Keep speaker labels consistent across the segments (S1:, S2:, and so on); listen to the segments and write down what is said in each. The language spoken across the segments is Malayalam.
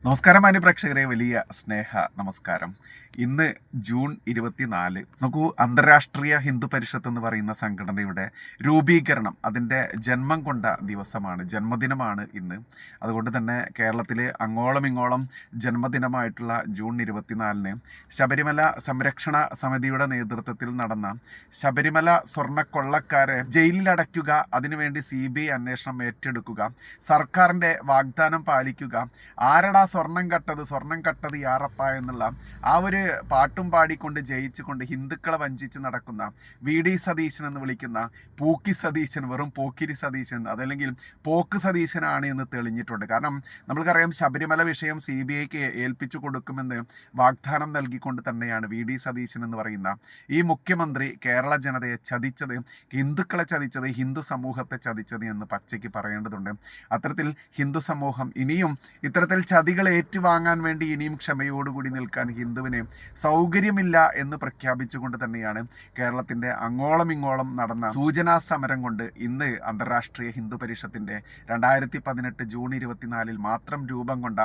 S1: നമസ്കാരം പ്രേക്ഷകരെ, വലിയ സ്നേഹ നമസ്കാരം. ഇന്ന് ജൂൺ 24. നോക്കൂ, അന്താരാഷ്ട്രീയ ഹിന്ദു പരിഷത്ത് എന്ന് പറയുന്ന സംഘടനയുടെ രൂപീകരണം, അതിൻ്റെ ജന്മം കൊണ്ട ദിവസമാണ്, ജന്മദിനമാണ് ഇന്ന്. അതുകൊണ്ട് തന്നെ കേരളത്തിൽ അങ്ങോളം ഇങ്ങോളം ജന്മദിനമായിട്ടുള്ള ജൂൺ 24 ശബരിമല സംരക്ഷണ സമിതിയുടെ നേതൃത്വത്തിൽ നടന്ന ശബരിമല സ്വർണ്ണക്കൊള്ളക്കാരെ ജയിലിലടയ്ക്കുക, അതിനുവേണ്ടി CBI അന്വേഷണം ഏറ്റെടുക്കുക, സർക്കാരിൻ്റെ വാഗ്ദാനം പാലിക്കുക, ആരടാ സ്വർണം കട്ടത് യാറപ്പ എന്നുള്ള ആ ഒരു പാട്ടും പാടിക്കൊണ്ട് ജയിച്ചുകൊണ്ട് ഹിന്ദുക്കളെ വഞ്ചിച്ച് നടക്കുന്ന VD സതീശൻ എന്ന് വിളിക്കുന്ന പൂക്കി സതീശൻ വെറും പോക്കിരി സതീശൻ, അതല്ലെങ്കിൽ പോക്ക് സതീശനാണ് എന്ന് തെളിഞ്ഞിട്ടുണ്ട്. കാരണം നമ്മൾക്കറിയാം, ശബരിമല വിഷയം CBIക്ക് ഏൽപ്പിച്ചു കൊടുക്കുമെന്ന് വാഗ്ദാനം നൽകിക്കൊണ്ട് തന്നെയാണ് VD സതീശൻ എന്ന് പറയുന്ന ഈ മുഖ്യമന്ത്രി കേരള ജനതയെ ചതിച്ചത്, ഹിന്ദുക്കളെ ചതിച്ചത്, ഹിന്ദു സമൂഹത്തെ ചതിച്ചത് എന്ന് പച്ചയ്ക്ക് പറയേണ്ടതുണ്ട്. അത്തരത്തിൽ ഹിന്ദു സമൂഹം ഇനിയും ഇത്തരത്തിൽ ചതികൾ ഏറ്റുവാങ്ങാൻ വേണ്ടി ഇനിയും ക്ഷമയോടുകൂടി നിൽക്കാൻ ഹിന്ദുവിന് സൗകര്യമില്ല എന്ന് പ്രഖ്യാപിച്ചുകൊണ്ട് തന്നെയാണ് കേരളത്തിൻ്റെ അങ്ങോളം ഇങ്ങോളം നടന്ന സൂചനാ സമരം കൊണ്ട് ഇന്ന് അന്താരാഷ്ട്രീയ ഹിന്ദു പരിഷത്തിൻ്റെ 2018 ജൂൺ 24 മാത്രം രൂപം കൊണ്ട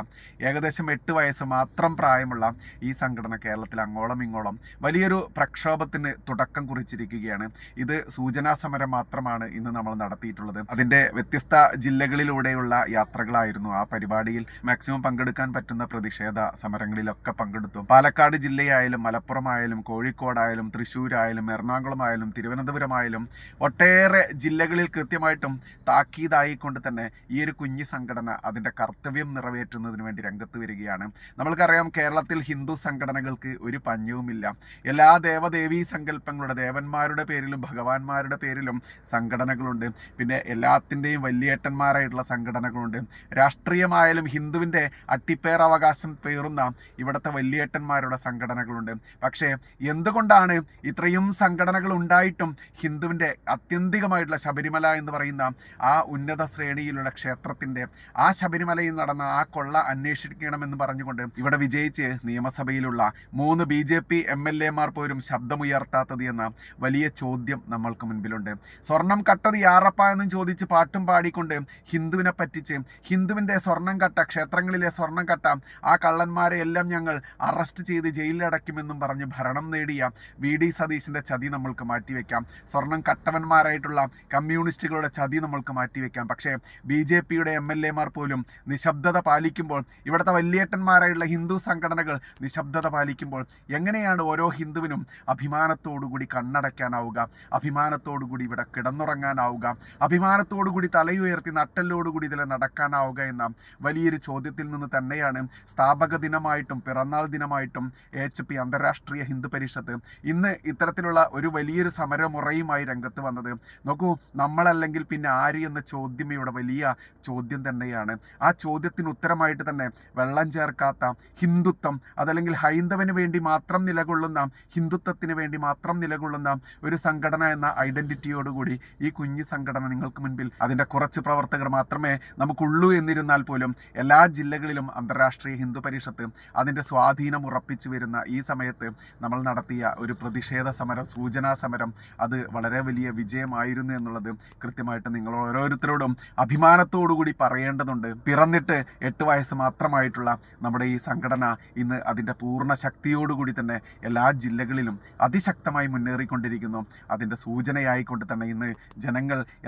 S1: ഏകദേശം 8 വയസ്സ് മാത്രം പ്രായമുള്ള ഈ സംഘടന കേരളത്തിൽ അങ്ങോളം ഇങ്ങോളം വലിയൊരു പ്രക്ഷോഭത്തിന് തുടക്കം കുറിച്ചിരിക്കുകയാണ്. ഇത് സൂചനാ സമരം മാത്രമാണ് ഇന്ന് നമ്മൾ നടത്തിയിട്ടുള്ളത്. അതിൻ്റെ വ്യത്യസ്ത ജില്ലകളിലൂടെയുള്ള യാത്രകളായിരുന്നു. ആ പരിപാടിയിൽ മാക്സിമം പങ്കെടുക്കാൻ പറ്റുന്ന പ്രതിഷേധ സമരങ്ങളിലൊക്കെ പങ്കെടുത്തു. പാലക്കാട് ജില്ലയായാലും മലപ്പുറമായാലും കോഴിക്കോടായാലും തൃശ്ശൂരായാലും എറണാകുളമായാലും തിരുവനന്തപുരമായാലും ഒട്ടേറെ ജില്ലകളിൽ കൃത്യമായിട്ടും താക്കീതായിക്കൊണ്ട് തന്നെ ഈ ഒരു കുഞ്ഞു സംഘടന അതിൻ്റെ കർത്തവ്യം നിറവേറ്റുന്നതിന് വേണ്ടി രംഗത്ത് വരികയാണ്. നമ്മൾക്കറിയാം, കേരളത്തിൽ ഹിന്ദു സംഘടനകൾക്ക് ഒരു പഞ്ഞവുമില്ല. എല്ലാ ദേവദേവീ സങ്കല്പങ്ങളുടെ, ദേവന്മാരുടെ പേരിലും ഭഗവാന്മാരുടെ പേരിലും സംഘടനകളുണ്ട്. പിന്നെ എല്ലാത്തിൻ്റെയും വലിയേട്ടന്മാരായിട്ടുള്ള സംഘടനകളുണ്ട്. രാഷ്ട്രീയമായാലും ഹിന്ദുവിൻ്റെ അട്ടിപ്പേറവകാശം പേറുന്ന ഇവിടുത്തെ വലിയേട്ടന്മാരുടെ സംഘടനകളുണ്ട്. പക്ഷേ എന്തുകൊണ്ടാണ് ഇത്രയും സംഘടനകൾ ഉണ്ടായിട്ടും ഹിന്ദുവിൻ്റെ ആത്യന്തികമായിട്ടുള്ള ശബരിമല എന്ന് പറയുന്ന ആ ഉന്നത ശ്രേണിയിലുള്ള ക്ഷേത്രത്തിൻ്റെ ആ ശബരിമലയിൽ നടന്ന ആ കൊള്ള അന്വേഷിക്കണമെന്ന് പറഞ്ഞുകൊണ്ട് ഇവിടെ വിജയിച്ച് നിയമസഭയിലുള്ള 3 BJP MLA പോലും ശബ്ദമുയർത്താത്തത് എന്ന വലിയ ചോദ്യം നമ്മൾക്ക് മുൻപിലുണ്ട്. സ്വർണം കട്ടത് യാറപ്പ എന്നും ചോദിച്ച് പാട്ടും പാടിക്കൊണ്ട് ഹിന്ദുവിനെ പറ്റിച്ച് ഹിന്ദുവിൻ്റെ സ്വർണം കട്ട, ക്ഷേത്രങ്ങളിലെ സ്വർണം കട്ട ആ കള്ളന്മാരെ എല്ലാം ഞങ്ങൾ അറസ്റ്റ് ചെയ്ത് ജയിലിലടയ്ക്കുമെന്നും പറഞ്ഞ് ഭരണം നേടിയ VD സതീശൻ്റെ ചതി നമ്മൾക്ക് മാറ്റിവെക്കാം. സ്വർണം കട്ടവന്മാരായിട്ടുള്ള കമ്മ്യൂണിസ്റ്റുകളുടെ ചതി നമ്മൾക്ക് മാറ്റിവെക്കാം. പക്ഷേ BJPയുടെ MLA പോലും നിശബ്ദത പാലിക്കുമ്പോൾ, ഇവിടുത്തെ വലിയേട്ടന്മാരായിട്ടുള്ള ഹിന്ദു സംഘടനകൾ നിശബ്ദത പാലിക്കുമ്പോൾ എങ്ങനെയാണ് ഓരോ ഹിന്ദുവിനും അഭിമാനത്തോടുകൂടി കണ്ണടയ്ക്കാനാവുക, അഭിമാനത്തോടുകൂടി ഇവിടെ കിടന്നുറങ്ങാനാവുക, അഭിമാനത്തോടുകൂടി തലയുയർത്തി നട്ടെല്ലോടുകൂടി ഇതിൽ നടക്കാനാവുക എന്ന വലിയൊരു ചോദ്യത്തിൽ നിന്ന് തന്നെയാണ് സ്ഥാപക ദിനമായിട്ടും പിറന്നാൾ ദിനമായിട്ടും HP അന്താരാഷ്ട്രീയ ഹിന്ദു പരിഷത്ത് ഇന്ന് ഇത്തരത്തിലുള്ള ഒരു വലിയൊരു സമരമുറയുമായി രംഗത്ത് വന്നത്. നോക്കൂ, നമ്മളല്ലെങ്കിൽ പിന്നെ ആര് എന്ന ചോദ്യം ഇവിടെ വലിയ ചോദ്യം തന്നെയാണ്. ആ ചോദ്യത്തിന് ഉത്തരമായിട്ട് തന്നെ വെള്ളം ചേർക്കാത്ത ഹിന്ദുത്വം, അതല്ലെങ്കിൽ ഹൈന്ദവന് വേണ്ടി മാത്രം നിലകൊള്ളുന്ന, ഹിന്ദുത്വത്തിന് വേണ്ടി മാത്രം നിലകൊള്ളുന്ന ഒരു സംഘടന എന്ന ഐഡന്റിറ്റിയോടുകൂടി ഈ കുഞ്ഞു സംഘടന നിങ്ങൾക്ക് മുൻപിൽ, അതിൻ്റെ കുറച്ച് പ്രവർത്തകർ മാത്രമേ നമുക്കുള്ളൂ എന്നിരുന്നാൽ പോലും എല്ലാ ജില്ലകളിലും അന്താരാഷ്ട്രീയ ഹിന്ദു പരിഷത്ത് അതിൻ്റെ സ്വാധീനം ഉറപ്പിച്ചു വരുന്ന ഈ സമയത്ത് നമ്മൾ നടത്തിയ ഒരു പ്രതിഷേധ സമരം, സൂചനാ സമരം, അത് വളരെ വലിയ വിജയമായിരുന്നു എന്നുള്ളത് കൃത്യമായിട്ട് നിങ്ങൾ ഓരോരുത്തരോടും അഭിമാനത്തോടുകൂടി പറയേണ്ടതുണ്ട്. പിറന്നിട്ട് 8 വയസ്സ് മാത്രമായിട്ടുള്ള നമ്മുടെ ഈ സംഘടന ഇന്ന് അതിൻ്റെ പൂർണ്ണ ശക്തിയോടുകൂടി തന്നെ എല്ലാ ജില്ലകളിലും അതിശക്തമായി മുന്നേറിക്കൊണ്ടിരിക്കുന്നു. അതിൻ്റെ സൂചനയായിക്കൊണ്ട് തന്നെ ഇന്ന്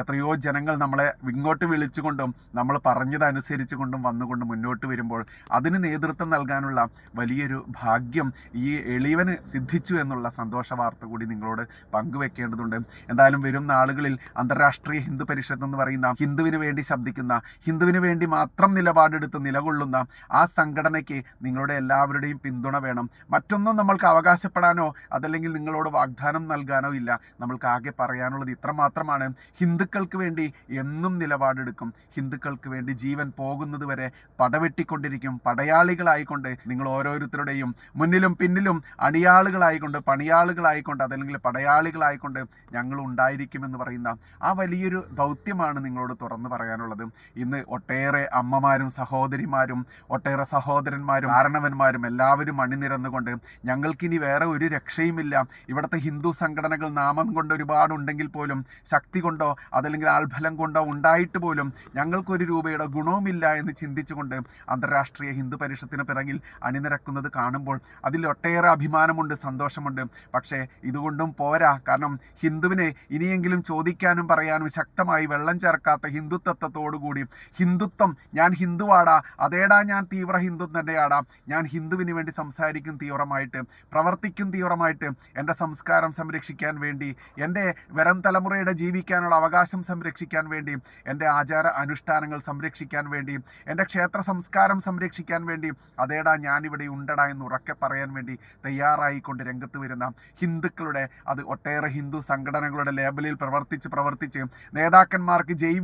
S1: എത്രയോ ജനങ്ങൾ നമ്മളെ ഇങ്ങോട്ട് വിളിച്ചുകൊണ്ടും നമ്മൾ പറഞ്ഞതനുസരിച്ച് കൊണ്ടും വന്നുകൊണ്ട് മുന്നോട്ട് വരുമ്പോൾ അതിന് നേതൃത്വം നൽകാനുള്ള വലിയൊരു ഭാഗ്യം ഈ എളിയവന് സിദ്ധിച്ചു എന്നുള്ള സന്തോഷ വാർത്ത കൂടി നിങ്ങളോട് പങ്കുവെക്കേണ്ടതുണ്ട്. എന്തായാലും വരും നാളുകളിൽ അന്താരാഷ്ട്രീയ ഹിന്ദു പരിഷത്ത് എന്ന് പറയുന്ന ഹിന്ദുവിന് വേണ്ടി ശബ്ദിക്കുന്ന, ഹിന്ദുവിന് വേണ്ടി മാത്രം നിലപാടെടുത്ത് നിലകൊള്ളുന്ന ആ സംഘടനയ്ക്ക് നിങ്ങളുടെ എല്ലാവരുടെയും പിന്തുണ വേണം. മറ്റൊന്നും നമ്മൾക്ക് അവകാശപ്പെടാനോ അതല്ലെങ്കിൽ നിങ്ങളോട് വാഗ്ദാനം നൽകാനോ ഇല്ല. നമ്മൾക്ക് ആകെ പറയാനുള്ളത് ഇത്ര മാത്രമാണ്: ഹിന്ദുക്കൾക്ക് വേണ്ടി എന്നും നിലപാടെടുക്കും, ഹിന്ദുക്കൾക്ക് വേണ്ടി ജീവൻ പോകുന്നത് വരെ പടവെട്ടിക്കൊണ്ടിരിക്കും. പടയാളികളായിക്കൊണ്ട് നിങ്ങൾ ഓരോരുത്തരുടെയും മുന്നിലും പിന്നിലും അണിയാളുകളായിക്കൊണ്ട്, പണിയാളുകളായിക്കൊണ്ട്, അതല്ലെങ്കിൽ പടയാളികളായിക്കൊണ്ട് ഞങ്ങൾ ഉണ്ടായിരിക്കുമെന്ന് പറയുന്ന ആ വലിയൊരു ദൗത്യമാണ് നിങ്ങളോട് തുറന്നു പറയാനുള്ളത്. ഇന്ന് ഒട്ടേറെ അമ്മമാരും സഹോദരിമാരും ഒട്ടേറെ സഹോദരന്മാരും കാരണവന്മാരും എല്ലാവരും അണിനിരന്നുകൊണ്ട് ഞങ്ങൾക്കിനി വേറെ ഒരു രക്ഷയുമില്ല, ഇവിടുത്തെ ഹിന്ദു സംഘടനകൾ നാമം കൊണ്ട് ഒരുപാടുണ്ടെങ്കിൽ പോലും ശക്തി കൊണ്ടോ അതല്ലെങ്കിൽ ആൾബലം കൊണ്ടോ ഉണ്ടായിട്ട് പോലും ഞങ്ങൾക്കൊരു രൂപയുടെ ഗുണവുമില്ല എന്ന് ചിന്തിച്ചുകൊണ്ട് അന്തർരാഷ്ട്രീയ ഹിന്ദു പരിഷത്തിന് പിറകിൽ അണിനിരക്കുന്നത് കാണുമ്പോൾ അതിൽ ഒട്ടേറെ അഭിമാനമുണ്ട്, സന്തോഷമുണ്ട്. പക്ഷേ ഇതുകൊണ്ടും പോരാ. കാരണം ഹിന്ദുവിനെ ഇനിയെങ്കിലും ചോദിക്കാനും പറയാനും ശക്തമായി വെള്ളം ചേർക്കാത്ത ഹിന്ദുത്വത്തോടുകൂടി ഹിന്ദുത്വം, ഞാൻ ഹിന്ദുവാടാ, അതേടാ ഞാൻ തീവ്ര ഹിന്ദു തന്നെയാടാ, ഞാൻ ഹിന്ദുവിന് വേണ്ടി സംസാരിക്കും തീവ്രമായിട്ട്, പ്രവർത്തിക്കും തീവ്രമായിട്ട്, എൻ്റെ സംസ്കാരം സംരക്ഷിക്കാൻ വേണ്ടി, എൻ്റെ വരും തലമുറയുടെ ജീവിക്കാനുള്ള അവകാശം സംരക്ഷിക്കാൻ വേണ്ടി, എൻ്റെ ആചാര അനുഷ്ഠാനങ്ങൾ സംരക്ഷിക്കാൻ വേണ്ടി, എൻ്റെ ക്ഷേത്ര സംസ്കാരം സംരക്ഷിക്കാൻ വേണ്ടി അതേടാ ഞാനിവിടെ ഉണ്ടടാ എന്ന് ഉറക്കെ പറയാൻ വേണ്ടി തയ്യാറായിക്കൊണ്ട് രംഗത്ത് വരുന്ന ഹിന്ദുക്കളുടെ, അത് ഒട്ടേറെ ഹിന്ദു സംഘടനകളുടെ ലേബലിൽ പ്രവർത്തിച്ച് നേതാക്കന്മാർക്ക് ജയ്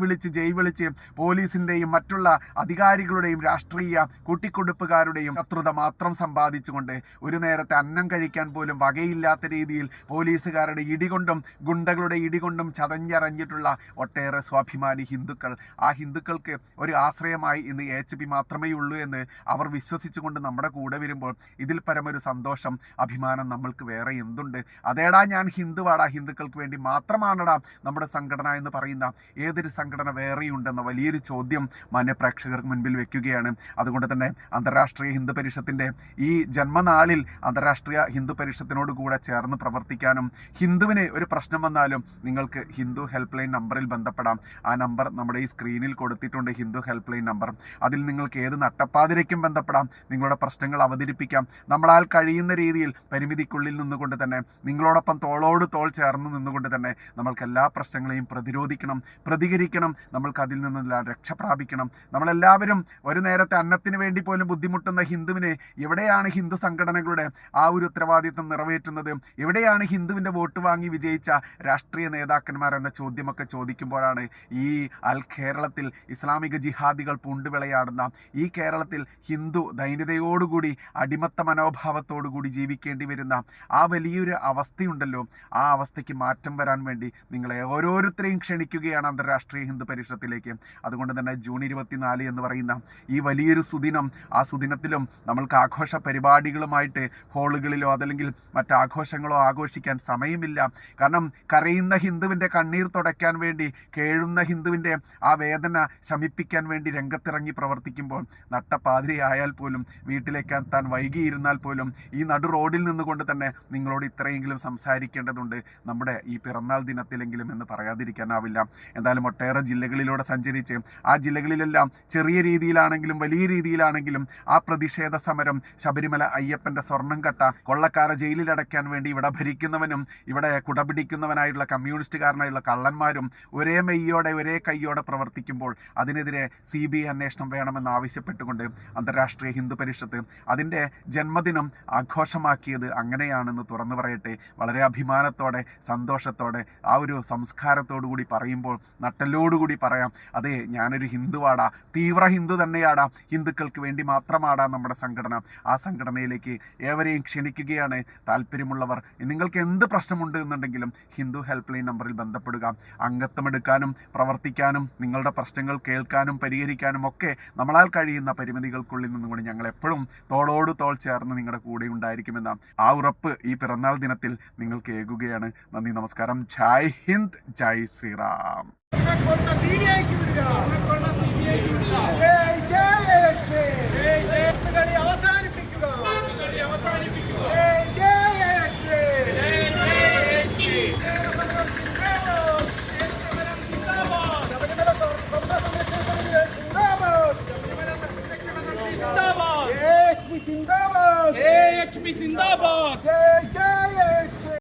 S1: വിളിച്ച് പോലീസിൻ്റെയും മറ്റുള്ള അധികാരികളുടെയും രാഷ്ട്രീയ കൂട്ടിക്കൊടുപ്പുകാരുടെയും ശത്രുത മാത്രം സമ്പാദിച്ചുകൊണ്ട് ഒരു നേരത്തെ അന്നം കഴിക്കാൻ പോലും വകയില്ലാത്ത രീതിയിൽ പോലീസുകാരുടെ ഇടികൊണ്ടും ഗുണ്ടകളുടെ ഇടികൊണ്ടും ചതഞ്ഞറിഞ്ഞിട്ടുള്ള ഒട്ടേറെ സ്വാഭിമാനി ഹിന്ദുക്കൾ, ആ ഹിന്ദുക്കൾക്ക് ഒരു ആശ്രയമായി ഇന്ന് HP മാത്രമേ ഉള്ളൂ എന്ന് അവർ വിശ്വസിച്ചുകൊണ്ട് നമ്മുടെ കൂടെ വരുമ്പോൾ ഇതിൽ പരമൊരു സന്തോഷം, അഭിമാനം നമ്മൾക്ക് വേറെ എന്തുണ്ട്? അതേടാ ഞാൻ ഹിന്ദുവാടാ, ഹിന്ദുക്കൾക്ക് വേണ്ടി മാത്രമാണടാ നമ്മുടെ സംഘടന എന്ന് പറയുന്ന ഏതൊരു സംഘടന വേറെയുണ്ടെന്ന വലിയൊരു ചോദ്യം മാന്യപ്രേക്ഷകർക്ക് മുൻപിൽ വെക്കുകയാണ്. അതുകൊണ്ട് തന്നെ അന്താരാഷ്ട്രീയ ഹിന്ദു പരിഷത്തിൻ്റെ ഈ ജന്മനാളിൽ അന്താരാഷ്ട്രീയ ഹിന്ദു പരിഷത്തിനോട് കൂടെ ചേർന്ന് പ്രവർത്തിക്കാനും ഹിന്ദുവിന് ഒരു പ്രശ്നം വന്നാലും നിങ്ങൾക്ക് ഹിന്ദു ഹെൽപ്പ് ലൈൻ നമ്പറിൽ ബന്ധപ്പെടാം. ആ നമ്പർ നമ്മുടെ ഈ സ്ക്രീനിൽ കൊടുത്തിട്ടുണ്ട്, ഹിന്ദു ഹെൽപ്പ് ലൈൻ നമ്പർ. അതിൽ നിങ്ങൾക്ക് ഏത് നട്ടപ്പാതിരയ്ക്കും ബന്ധപ്പെടാം, നിങ്ങളുടെ പ്രശ്നങ്ങൾ അവതരിപ്പിക്കാം. നമ്മളാൽ കഴിയുന്ന രീതിയിൽ പരിമിതിക്കുള്ളിൽ നിന്നുകൊണ്ട് തന്നെ നിങ്ങളോടൊപ്പം തോളോട് തോൾ ചേർന്ന് നിന്നുകൊണ്ട് തന്നെ നമ്മൾക്ക് എല്ലാ പ്രശ്നങ്ങളെയും പ്രതികരിക്കണം. നമ്മൾക്ക് അതിൽ നിന്നെല്ലാം രക്ഷ പ്രാപിക്കണം. നമ്മളെല്ലാവരും ഒരു നേരത്തെ അന്നത്തിന് വേണ്ടി പോലും ബുദ്ധിമുട്ടുന്ന ഹിന്ദുവിനെ എവിടെയാണ് ഹിന്ദു സംഘടനകളുടെ ആ ഒരു ഉത്തരവാദിത്വം നിറവേറ്റുന്നത്? എവിടെയാണ് ഹിന്ദുവിൻ്റെ വോട്ട് വാങ്ങി വിജയിച്ച രാഷ്ട്രീയ നേതാക്കന്മാർ എന്ന ചോദ്യമൊക്കെ ചോദിക്കുമ്പോഴാണ് ഈ കേരളത്തിൽ ഇസ്ലാമിക ജിഹാദികൾ പൂണ്ടുവിളയാടുന്ന ഈ കേരളത്തിൽ ഹിന്ദു ദൈന്യതയോടുകൂടി അടിമത്ത മനോഭാവത്തോടുകൂടി ജീവിക്കേണ്ടി വരുന്ന ആ വലിയൊരു അവസ്ഥയുണ്ടല്ലോ, ആ അവസ്ഥയ്ക്ക് മാറ്റം വരാൻ വേണ്ടി നിങ്ങളെ ഓരോരുത്തരെയും ക്ഷണിക്കുകയാണ് അന്തർരാഷ്ട്രീയ ഹിന്ദു പരിഷത്തിലേക്ക്. അതുകൊണ്ട് തന്നെ ജൂൺ 24 എന്ന് പറയുന്ന ഈ വലിയൊരു സുദിനം, ആ സുദിനത്തിലും നമ്മൾക്ക് ആഘോഷ പരിപാടികളുമായിട്ട് ഹോളുകളിലോ അതല്ലെങ്കിൽ മറ്റാഘോഷങ്ങളോ ആഘോഷിക്കാൻ സമയമില്ല. കാരണം കരയുന്ന ഹിന്ദുവിൻ്റെ കണ്ണീർ തുടയ്ക്കാൻ വേണ്ടി, കേഴുന്ന ഹിന്ദുവിൻ്റെ ആ വേദന ശമിപ്പിക്കാൻ വേണ്ടി രംഗത്തിറങ്ങി പ്രവർത്തിക്കുമ്പോൾ നട്ടപ്പാതിരയായാൽ പോലും വീട്ടിലേക്കെത്താൻ വൈകിയിരുന്നാൽ പോലും ഈ നടു റോഡിൽ നിന്നുകൊണ്ട് തന്നെ നിങ്ങളോട് ഇത്രയെങ്കിലും സംസാരിക്കേണ്ടതുണ്ട് നമ്മുടെ ഈ പിറന്നാൾ ദിനത്തിലെങ്കിലും എന്ന് പറയാതിരിക്കാനാവില്ല. എന്തായാലും ഒട്ടേറെ ജില്ലകളിലൂടെ സഞ്ചരിച്ച് ആ ജില്ലകളിലെല്ലാം ചെറിയ രീതിയിലാണെങ്കിലും വലിയ രീതിയിലാണെങ്കിലും ആ പ്രതിഷേധ സമരം, ശബരിമല അയ്യപ്പൻ്റെ സ്വർണം കട്ട കൊള്ളക്കാരെ ജയിലിലടയ്ക്കാൻ വേണ്ടി ഇവിടെ ഭരിക്കുന്നവനും ഇവിടെ കുടപിടിക്കുന്നവനായിട്ടുള്ള കമ്മ്യൂണിസ്റ്റുകാരനായിട്ടുള്ള കള്ളന്മാരും ഒരേ മെയ്യോടെ ഒരേ കൈയോടെ പ്രവർത്തിക്കുമ്പോൾ അതിനെതിരെ CBI അന്വേഷണം വേണമെന്ന് ആവശ്യപ്പെട്ടുകൊണ്ട് അന്താരാഷ്ട്രീയ ഹിന്ദു പരിഷത്ത് അതിൻ്റെ ജന്മദിനം ആഘോഷമാക്കിയത് അങ്ങനെയാണെന്ന് തുറന്നു പറയട്ടെ. വളരെ അഭിമാനത്തോടെ സന്തോഷത്തോടെ ആ ഒരു സംസ്കാരത്തോടു കൂടി പറയുമ്പോൾ നട്ടലോടുകൂടി പറയാം, അതെ ഞാനൊരു ഹിന്ദുവാടാ, തീവ്ര ഹിന്ദു തന്നെയാടാ, ഹിന്ദുക്കൾക്ക് വേണ്ടി മാത്രമാടാ നമ്മുടെ സംഘടന. ആ സംഘടനയിലേക്ക് ഏവരെയും ക്ഷണിക്കുകയാണ്. താല്പര്യമുള്ളവർ നിങ്ങൾക്ക് എന്ത് പ്രശ്നമുണ്ട് എന്നുണ്ടെങ്കിലും ഹിന്ദു ഹെൽപ്പ് ലൈൻ നമ്പറിൽ ബന്ധപ്പെടുക. അംഗത്വമെടുക്കാനും പ്രവർത്തിക്കാനും നിങ്ങളുടെ പ്രശ്നങ്ങൾ കേൾക്കാനും പരിഹരിക്കാനും ഒക്കെ നമ്മളാൽ കഴിയുന്ന പരിമിതികൾക്കുള്ളിൽ നിന്നുകൊണ്ട് ഞങ്ങൾ എപ്പോഴും തോളോട് തോൾ ചേർന്ന് നിങ്ങളുടെ കൂടെ ഉണ്ടായിരിക്കുമെന്ന ആ ഉറപ്പ് ഈ പിറന്നാൾ ദിനത്തിൽ നിങ്ങൾക്ക് ഏകുകയാണ്. നന്ദി, നമസ്കാരം. ജയ് ഹിന്ദ്, ജയ് ശ്രീറാം.
S2: जिंदाबाद, जिंदाबाद,